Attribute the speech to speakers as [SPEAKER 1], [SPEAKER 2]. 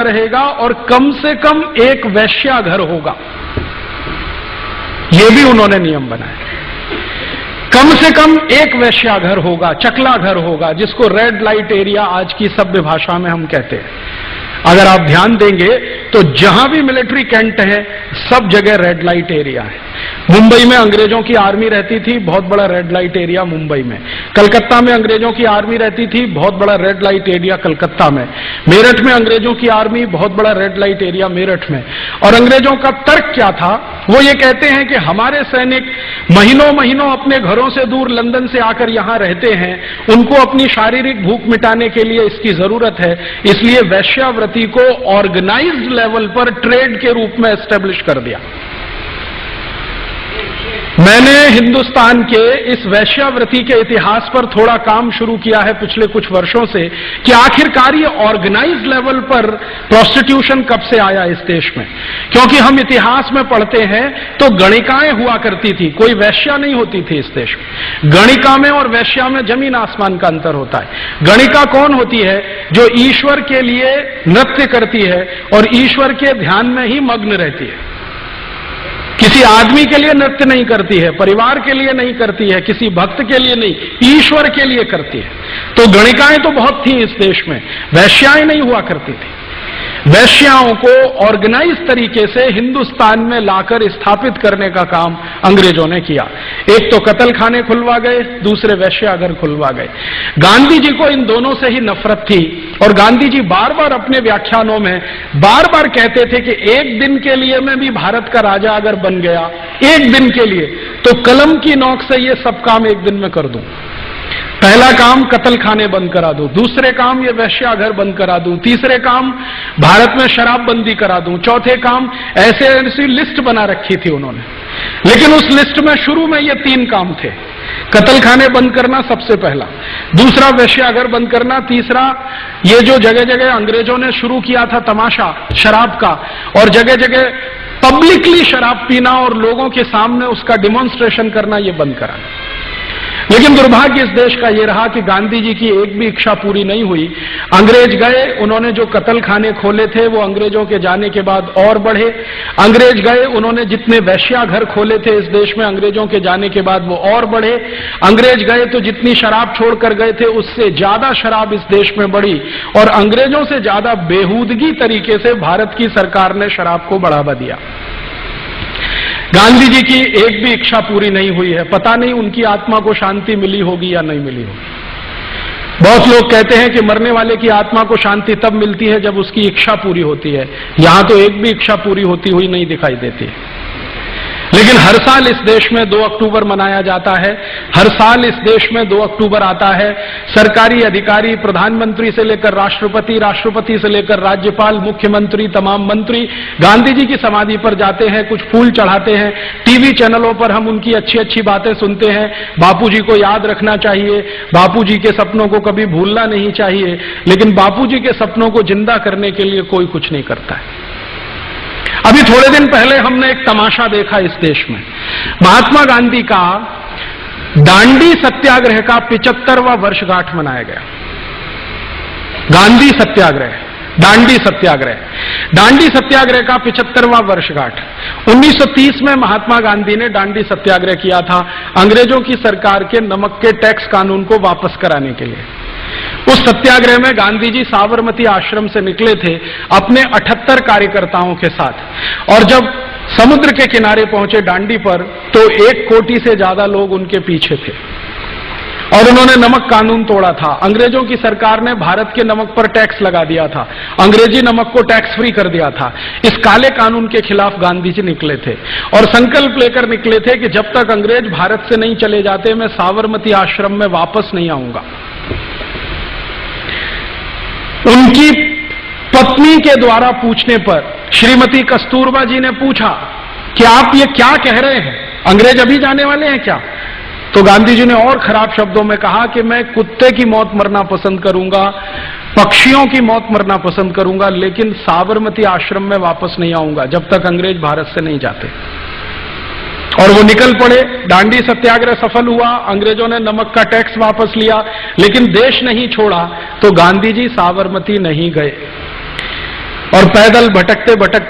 [SPEAKER 1] रहेगा और कम से कम एक वेश्याघर होगा, यह भी उन्होंने नियम बनाया। कम से कम एक वेश्याघर होगा, चकला घर होगा, जिसको रेड लाइट एरिया आज की सभ्य भाषा में हम कहते हैं। अगर आप ध्यान देंगे तो जहां भी मिलिट्री कैंट है सब जगह रेड लाइट एरिया है। मुंबई में अंग्रेजों की आर्मी रहती थी, बहुत बड़ा रेड लाइट एरिया मुंबई में। कलकत्ता में अंग्रेजों की आर्मी रहती थी, बहुत बड़ा रेड लाइट एरिया कलकत्ता में। मेरठ में अंग्रेजों की आर्मी, बहुत बड़ा रेड लाइट एरिया मेरठ में। और अंग्रेजों का तर्क क्या था? वो ये कहते हैं कि हमारे सैनिक महीनों महीनों अपने घरों से दूर लंदन से आकर यहां रहते हैं, उनको अपनी शारीरिक भूख मिटाने के लिए इसकी जरूरत है, इसलिए वेश्यावृत्ति को ऑर्गेनाइज्ड लेवल पर ट्रेड के रूप में एस्टेब्लिश कर दिया। मैंने हिंदुस्तान के इस वेश्यावृत्ति के इतिहास पर थोड़ा काम शुरू किया है पिछले कुछ वर्षों से कि आखिरकार ये ऑर्गेनाइज्ड लेवल पर प्रोस्टिट्यूशन कब से आया इस देश में। क्योंकि हम इतिहास में पढ़ते हैं तो गणिकाएं हुआ करती थी, कोई वेश्या नहीं होती थी इस देश में। गणिका में और वेश्या में जमीन आसमान का अंतर होता है। गणिका कौन होती है? जो ईश्वर के लिए नृत्य करती है और ईश्वर के ध्यान में ही मग्न रहती है। किसी आदमी के लिए नृत्य नहीं करती है, परिवार के लिए नहीं करती है, किसी भक्त के लिए नहीं, ईश्वर के लिए करती है। तो गणिकाएं तो बहुत थी इस देश में, वेश्याएं नहीं हुआ करती थी। वेश्याओं को ऑर्गेनाइज तरीके से हिंदुस्तान में लाकर स्थापित करने का काम अंग्रेजों ने किया। एक तो कत्ल खाने खुलवा गए, दूसरे वेश्याघर खुलवा गए। गांधी जी को इन दोनों से ही नफरत थी और गांधी जी बार बार अपने व्याख्यानों में बार बार कहते थे कि एक दिन के लिए मैं भी भारत का राजा अगर बन गया, एक दिन के लिए, तो कलम की नोक से ये सब काम एक दिन में कर दूं। पहला काम कत्ल खाने बंद करा दूं, दूसरे काम ये वेश्याघर बंद करा दूं, तीसरे काम भारत में शराबबंदी करा दूं, चौथे काम ऐसी लिस्ट बना रखी थी उन्होंने। लेकिन उस लिस्ट में शुरू में ये 3 काम थे। कत्ल खाने बंद करना सबसे पहला, दूसरा वेश्याघर बंद करना, तीसरा ये जो जगह जगह अंग्रेजों ने शुरू किया था तमाशा शराब का, और जगह जगह पब्लिकली शराब पीना और लोगों के सामने उसका डिमॉन्स्ट्रेशन करना, ये बंद कराना। लेकिन दुर्भाग्य इस देश का यह रहा कि गांधी जी की एक भी इच्छा पूरी नहीं हुई। अंग्रेज गए, उन्होंने जो कत्ल खाने खोले थे वो अंग्रेजों के जाने के बाद और बढ़े। अंग्रेज गए, उन्होंने जितने वेश्याघर खोले थे इस देश में अंग्रेजों के जाने के बाद वो और बढ़े। अंग्रेज गए तो जितनी शराब छोड़कर गए थे उससे ज्यादा शराब इस देश में बढ़ी और अंग्रेजों से ज्यादा बेहूदगी तरीके से भारत की सरकार ने शराब को बढ़ावा दिया। गांधी जी की एक भी इच्छा पूरी नहीं हुई है। पता नहीं उनकी आत्मा को शांति मिली होगी या नहीं मिली होगी। बहुत लोग कहते हैं कि मरने वाले की आत्मा को शांति तब मिलती है जब उसकी इच्छा पूरी होती है। यहां तो एक भी इच्छा पूरी होती हुई नहीं दिखाई देती है। लेकिन हर साल इस देश में 2 अक्टूबर मनाया जाता है। हर साल इस देश में 2 अक्टूबर आता है। सरकारी अधिकारी, प्रधानमंत्री से लेकर राष्ट्रपति, राष्ट्रपति से लेकर राज्यपाल, मुख्यमंत्री, तमाम मंत्री गांधी जी की समाधि पर जाते हैं, कुछ फूल चढ़ाते हैं। टीवी चैनलों पर हम उनकी अच्छी अच्छी बातें सुनते हैं। बापूजी को याद रखना चाहिए, बापूजी के सपनों को कभी भूलना नहीं चाहिए। लेकिन बापूजी के सपनों को जिंदा करने के लिए कोई कुछ नहीं करता है। अभी थोड़े दिन पहले हमने एक तमाशा देखा इस देश में। महात्मा गांधी का दांडी सत्याग्रह का 75वां वर्षगांठ मनाया गया। गांधी सत्याग्रह, दांडी सत्याग्रह, दांडी सत्याग्रह का 75वां वर्षगांठ। 1930 में महात्मा गांधी ने दांडी सत्याग्रह किया था अंग्रेजों की सरकार के नमक के टैक्स कानून को वापस कराने के लिए। उस सत्याग्रह में गांधी जी साबरमती आश्रम से निकले थे अपने 78 कार्यकर्ताओं के साथ, और जब समुद्र के किनारे पहुंचे दांडी पर तो 1 कोटि से ज्यादा लोग उनके पीछे थे और उन्होंने नमक कानून तोड़ा था। अंग्रेजों की सरकार ने भारत के नमक पर टैक्स लगा दिया था, अंग्रेजी नमक को टैक्स फ्री कर दिया था। इस काले कानून के खिलाफ गांधी जी निकले थे और संकल्प लेकर निकले थे कि जब तक अंग्रेज भारत से नहीं चले जाते मैं साबरमती आश्रम में वापस नहीं आऊंगा। उनकी पत्नी के द्वारा पूछने पर श्रीमती कस्तूरबा जी ने पूछा कि आप ये क्या कह रहे हैं, अंग्रेज अभी जाने वाले हैं क्या? तो गांधी जी ने और खराब शब्दों में कहा कि मैं कुत्ते की मौत मरना पसंद करूंगा, पक्षियों की मौत मरना पसंद करूंगा, लेकिन साबरमती आश्रम में वापस नहीं आऊंगा जब तक अंग्रेज भारत से नहीं जाते। और वो निकल पड़े। दांडी सत्याग्रह सफल हुआ, अंग्रेजों ने नमक का टैक्स वापस लिया, लेकिन देश नहीं छोड़ा तो गांधी जी साबरमती नहीं गए। और पैदल भटकते भटकते